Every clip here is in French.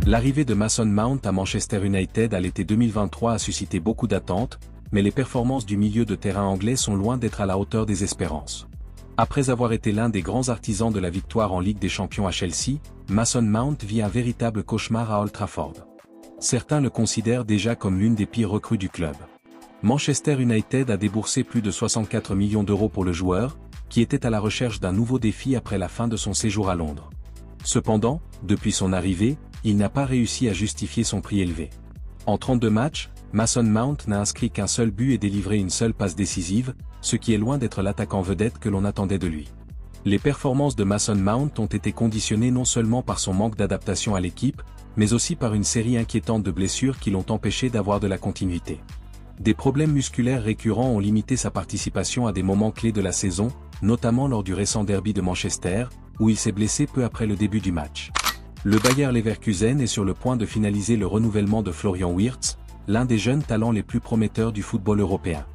L'arrivée de Mason Mount à Manchester United à l'été 2023 a suscité beaucoup d'attentes, mais les performances du milieu de terrain anglais sont loin d'être à la hauteur des espérances. Après avoir été l'un des grands artisans de la victoire en Ligue des Champions à Chelsea, Mason Mount vit un véritable cauchemar à Old Trafford. Certains le considèrent déjà comme l'une des pires recrues du club. Manchester United a déboursé plus de 64 millions d'euros pour le joueur, qui était à la recherche d'un nouveau défi après la fin de son séjour à Londres. Cependant, depuis son arrivée, il n'a pas réussi à justifier son prix élevé. En 32 matchs, Mason Mount n'a inscrit qu'un seul but et délivré une seule passe décisive, ce qui est loin d'être l'attaquant vedette que l'on attendait de lui. Les performances de Mason Mount ont été conditionnées non seulement par son manque d'adaptation à l'équipe, mais aussi par une série inquiétante de blessures qui l'ont empêché d'avoir de la continuité. Des problèmes musculaires récurrents ont limité sa participation à des moments clés de la saison, notamment lors du récent derby de Manchester, où il s'est blessé peu après le début du match. Le Bayer Leverkusen est sur le point de finaliser le renouvellement de Florian Wirtz, l'un des jeunes talents les plus prometteurs du football européen.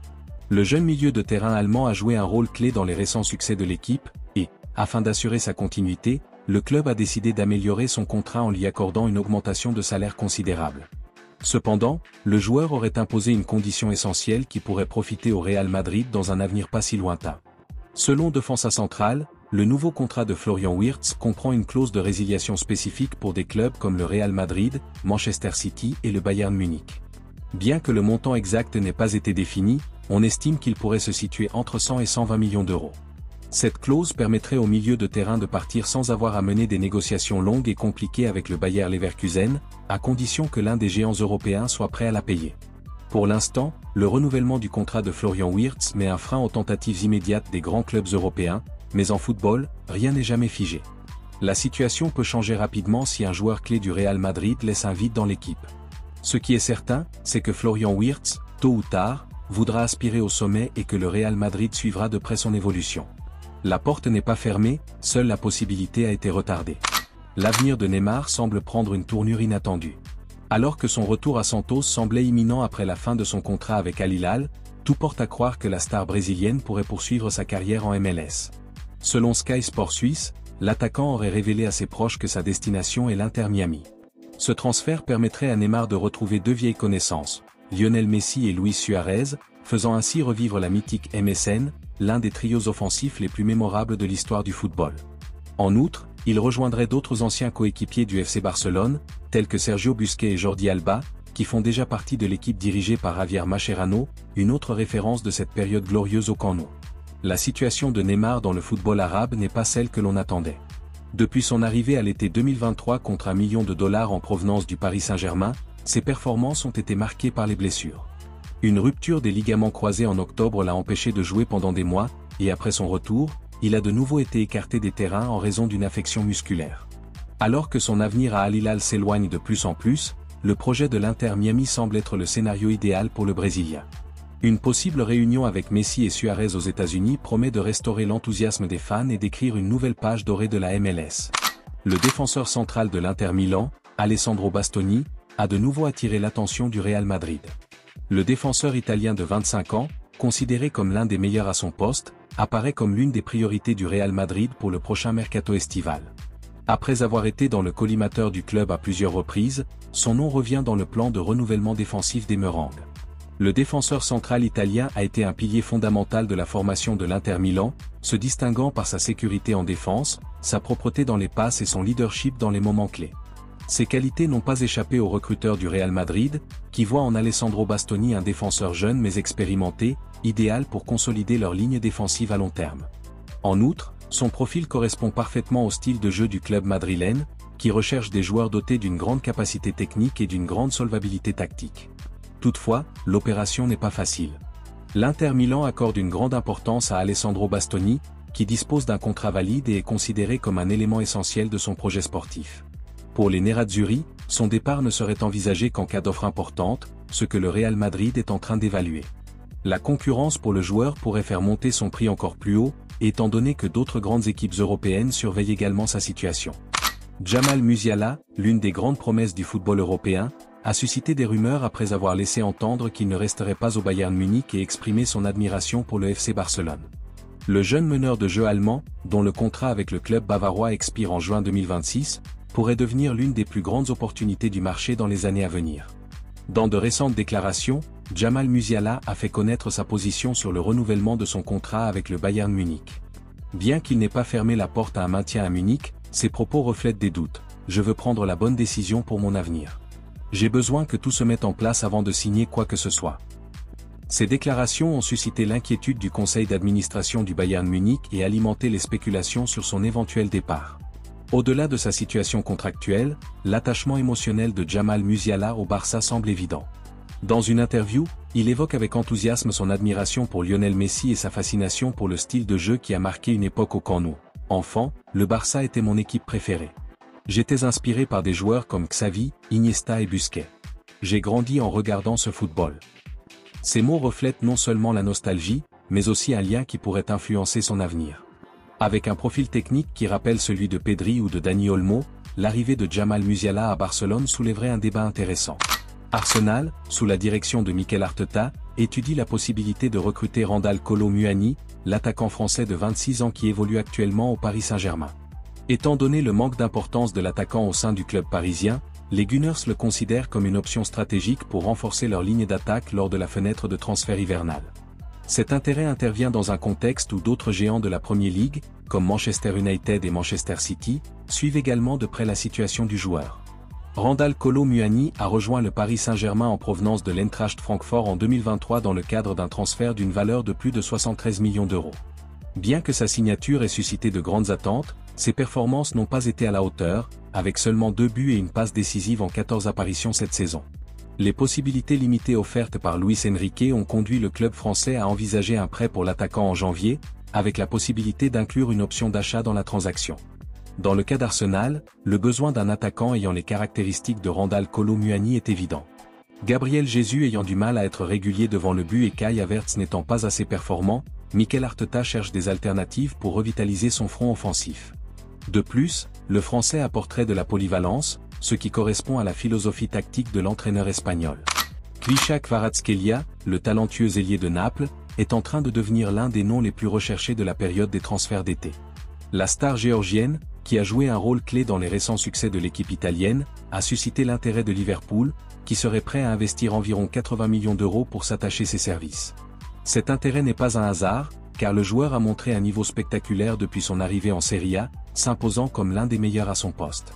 Le jeune milieu de terrain allemand a joué un rôle clé dans les récents succès de l'équipe, et, afin d'assurer sa continuité, le club a décidé d'améliorer son contrat en lui accordant une augmentation de salaire considérable. Cependant, le joueur aurait imposé une condition essentielle qui pourrait profiter au Real Madrid dans un avenir pas si lointain. Selon Defensa Central, le nouveau contrat de Florian Wirtz comprend une clause de résiliation spécifique pour des clubs comme le Real Madrid, Manchester City et le Bayern Munich. Bien que le montant exact n'ait pas été défini, on estime qu'il pourrait se situer entre 100 et 120 millions d'euros. Cette clause permettrait au milieu de terrain de partir sans avoir à mener des négociations longues et compliquées avec le Bayer Leverkusen, à condition que l'un des géants européens soit prêt à la payer. Pour l'instant, le renouvellement du contrat de Florian Wirtz met un frein aux tentatives immédiates des grands clubs européens, mais en football, rien n'est jamais figé. La situation peut changer rapidement si un joueur clé du Real Madrid laisse un vide dans l'équipe. Ce qui est certain, c'est que Florian Wirtz, tôt ou tard, voudra aspirer au sommet et que le Real Madrid suivra de près son évolution. La porte n'est pas fermée, seule la possibilité a été retardée. L'avenir de Neymar semble prendre une tournure inattendue. Alors que son retour à Santos semblait imminent après la fin de son contrat avec Al Hilal, tout porte à croire que la star brésilienne pourrait poursuivre sa carrière en MLS. Selon Sky Sport Suisse, l'attaquant aurait révélé à ses proches que sa destination est l'Inter Miami. Ce transfert permettrait à Neymar de retrouver deux vieilles connaissances, Lionel Messi et Luis Suarez, faisant ainsi revivre la mythique MSN, l'un des trios offensifs les plus mémorables de l'histoire du football. En outre, il rejoindrait d'autres anciens coéquipiers du FC Barcelone, tels que Sergio Busquets et Jordi Alba, qui font déjà partie de l'équipe dirigée par Javier Mascherano, une autre référence de cette période glorieuse au Camp Nou. La situation de Neymar dans le football arabe n'est pas celle que l'on attendait. Depuis son arrivée à l'été 2023 contre $1 million en provenance du Paris Saint-Germain, ses performances ont été marquées par les blessures. Une rupture des ligaments croisés en octobre l'a empêché de jouer pendant des mois, et après son retour, il a de nouveau été écarté des terrains en raison d'une affection musculaire. Alors que son avenir à Al Hilal s'éloigne de plus en plus, le projet de l'Inter Miami semble être le scénario idéal pour le Brésilien. Une possible réunion avec Messi et Suarez aux États-Unis promet de restaurer l'enthousiasme des fans et d'écrire une nouvelle page dorée de la MLS. Le défenseur central de l'Inter Milan, Alessandro Bastoni, a de nouveau attiré l'attention du Real Madrid. Le défenseur italien de 25 ans, considéré comme l'un des meilleurs à son poste, apparaît comme l'une des priorités du Real Madrid pour le prochain mercato estival. Après avoir été dans le collimateur du club à plusieurs reprises, son nom revient dans le plan de renouvellement défensif des Merengues. Le défenseur central italien a été un pilier fondamental de la formation de l'Inter Milan, se distinguant par sa sécurité en défense, sa propreté dans les passes et son leadership dans les moments clés. Ces qualités n'ont pas échappé aux recruteurs du Real Madrid, qui voient en Alessandro Bastoni un défenseur jeune mais expérimenté, idéal pour consolider leur ligne défensive à long terme. En outre, son profil correspond parfaitement au style de jeu du club madrilène, qui recherche des joueurs dotés d'une grande capacité technique et d'une grande solvabilité tactique. Toutefois, l'opération n'est pas facile. L'Inter Milan accorde une grande importance à Alessandro Bastoni, qui dispose d'un contrat valide et est considéré comme un élément essentiel de son projet sportif. Pour les Nerazzurri, son départ ne serait envisagé qu'en cas d'offre importante, ce que le Real Madrid est en train d'évaluer. La concurrence pour le joueur pourrait faire monter son prix encore plus haut, étant donné que d'autres grandes équipes européennes surveillent également sa situation. Jamal Musiala, l'une des grandes promesses du football européen, a suscité des rumeurs après avoir laissé entendre qu'il ne resterait pas au Bayern Munich et exprimé son admiration pour le FC Barcelone. Le jeune meneur de jeu allemand, dont le contrat avec le club bavarois expire en juin 2026, pourrait devenir l'une des plus grandes opportunités du marché dans les années à venir. Dans de récentes déclarations, Jamal Musiala a fait connaître sa position sur le renouvellement de son contrat avec le Bayern Munich. Bien qu'il n'ait pas fermé la porte à un maintien à Munich, ses propos reflètent des doutes. « Je veux prendre la bonne décision pour mon avenir. J'ai besoin que tout se mette en place avant de signer quoi que ce soit. » Ces déclarations ont suscité l'inquiétude du conseil d'administration du Bayern Munich et alimenté les spéculations sur son éventuel départ. Au-delà de sa situation contractuelle, l'attachement émotionnel de Jamal Musiala au Barça semble évident. Dans une interview, il évoque avec enthousiasme son admiration pour Lionel Messi et sa fascination pour le style de jeu qui a marqué une époque au Camp Nou. « Enfant, le Barça était mon équipe préférée. J'étais inspiré par des joueurs comme Xavi, Iniesta et Busquets. J'ai grandi en regardant ce football. » Ces mots reflètent non seulement la nostalgie, mais aussi un lien qui pourrait influencer son avenir. Avec un profil technique qui rappelle celui de Pedri ou de Dani Olmo, l'arrivée de Jamal Musiala à Barcelone soulèverait un débat intéressant. Arsenal, sous la direction de Mikel Arteta, étudie la possibilité de recruter Randal Kolo Muani, l'attaquant français de 26 ans qui évolue actuellement au Paris Saint-Germain. Étant donné le manque d'importance de l'attaquant au sein du club parisien, les Gunners le considèrent comme une option stratégique pour renforcer leur ligne d'attaque lors de la fenêtre de transfert hivernale. Cet intérêt intervient dans un contexte où d'autres géants de la Premier League, comme Manchester United et Manchester City, suivent également de près la situation du joueur. Randal Kolo Muani a rejoint le Paris Saint-Germain en provenance de l'Eintracht Francfort en 2023 dans le cadre d'un transfert d'une valeur de plus de 73 millions d'euros. Bien que sa signature ait suscité de grandes attentes, ses performances n'ont pas été à la hauteur, avec seulement 2 buts et une passe décisive en 14 apparitions cette saison. Les possibilités limitées offertes par Luis Enrique ont conduit le club français à envisager un prêt pour l'attaquant en janvier, avec la possibilité d'inclure une option d'achat dans la transaction. Dans le cas d'Arsenal, le besoin d'un attaquant ayant les caractéristiques de Randal Kolo Muani est évident. Gabriel Jesus ayant du mal à être régulier devant le but et Kai Havertz n'étant pas assez performant, Mikel Arteta cherche des alternatives pour revitaliser son front offensif. De plus, le Français apporterait de la polyvalence, ce qui correspond à la philosophie tactique de l'entraîneur espagnol. Khvicha Kvaratskhelia, le talentueux ailier de Naples, est en train de devenir l'un des noms les plus recherchés de la période des transferts d'été. La star géorgienne, qui a joué un rôle clé dans les récents succès de l'équipe italienne, a suscité l'intérêt de Liverpool, qui serait prêt à investir environ 80 millions d'euros pour s'attacher ses services. Cet intérêt n'est pas un hasard, car le joueur a montré un niveau spectaculaire depuis son arrivée en Serie A, s'imposant comme l'un des meilleurs à son poste.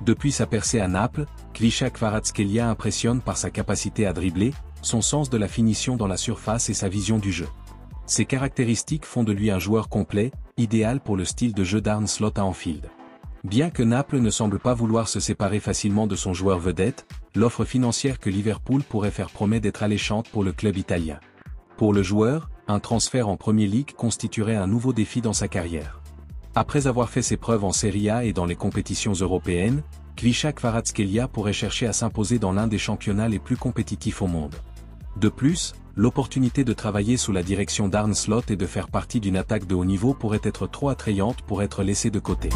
Depuis sa percée à Naples, Khvicha Kvaratskhelia impressionne par sa capacité à dribbler, son sens de la finition dans la surface et sa vision du jeu. Ces caractéristiques font de lui un joueur complet, idéal pour le style de jeu d'Arne Slot à Anfield. Bien que Naples ne semble pas vouloir se séparer facilement de son joueur vedette, l'offre financière que Liverpool pourrait faire promet d'être alléchante pour le club italien. Pour le joueur, un transfert en Premier League constituerait un nouveau défi dans sa carrière. Après avoir fait ses preuves en Serie A et dans les compétitions européennes, Khvicha Kvaratskhelia pourrait chercher à s'imposer dans l'un des championnats les plus compétitifs au monde. De plus, l'opportunité de travailler sous la direction d'Arne Slot et de faire partie d'une attaque de haut niveau pourrait être trop attrayante pour être laissée de côté.